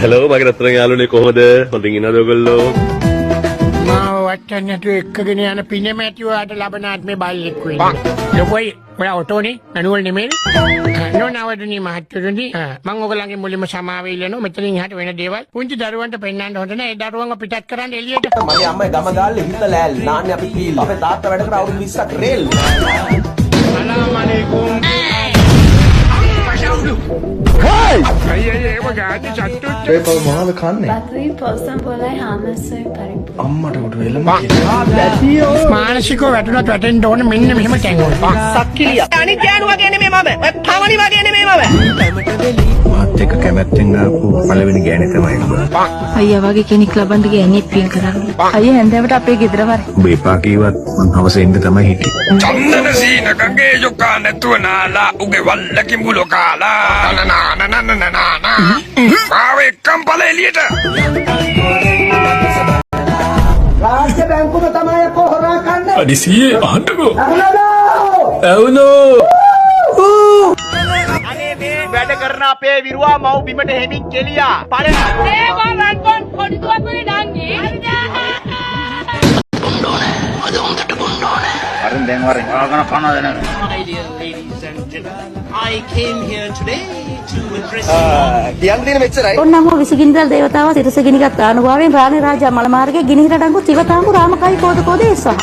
Hello මගේ රත්තරන් යාළුවනේ කොහොමද? හොඳින් ඉන්නවද ඔයගොල්ලෝ? මාව වට්ටන්න නැතුව එක්කගෙන යන පිනමැතිවාට ලබන ආත්මේ බල්ලෙක් වෙන්න. ලොකෝයි ඔයා ඔටෝනේ මැනුවල් නෙමෙයි. නෝනවදනි මහත්තයෝනි මම ඔයගලගේ මුලින්ම සමාව ඉල්ලනවා. මෙතනින් එහාට වෙන දේවල් පුංචි දරුවන්ට පෙන්නන්න හොඳ නැහැ. ඒ දරුවන්ව පිටත් කරන්න එළියට. මගේ අම්මයි ගම ගාල්ලේ හිටලා ලෑල් නාන්නේ අපි පීලා. අපේ තාත්තා වැඩ කර අවුරුදු 20ක් රේල්. සලාම් අලයිකුම්. මානසිකව වැටුණත් වැටෙන්න ඕනේ මෙන්න මෙහෙම කැංගොල්. සක්කිලිය. අනිත් ගෑනුවා කියන්නේ මේ මම. ඔය පවණි වගේ නෙමෙයි මම. මාත් එක්ක කැමැත්තෙන් ආපු පළවෙනි ගෑණි තමයි ඔබ. අයියා වගේ කෙනෙක් ලබන්න ගෑණියෙක් පින් කරන්න. අයියා හැන්දෑවට අපේ ගෙදර වරේ. ඔබ එපා කීවත් මං හවස එන්න තමයි හිටියේ. චන්දන සීන ගංගේ යොකා නැතුව නාලා උගේ වල්ලකින් මුලෝ කාලා නානානානානානා ආවේ කම්පල එළියට රාජ්‍ය බැංකුව තමයි කොහොරා කන්නේ. අඩිසියේ අහන්නකෝ අනේ මේ වැඩ කරන අපේ විරුවා මව් බිමට හෙමින් කෙලියා. අරින් දැන් වරෙන් ආගන පනවද නැන. I came here today to address කියන්න දෙන මෙච්චරයි. ඔන්නම විසගින්දල් දේවතාව සිරසගිනිගත් ආනුභාවයෙන් රාණි රාජා මල මාර්ගයේ ගිනිහිර ඩංගු තිවතාංගු රාමකයි කෝද කෝදේස්සා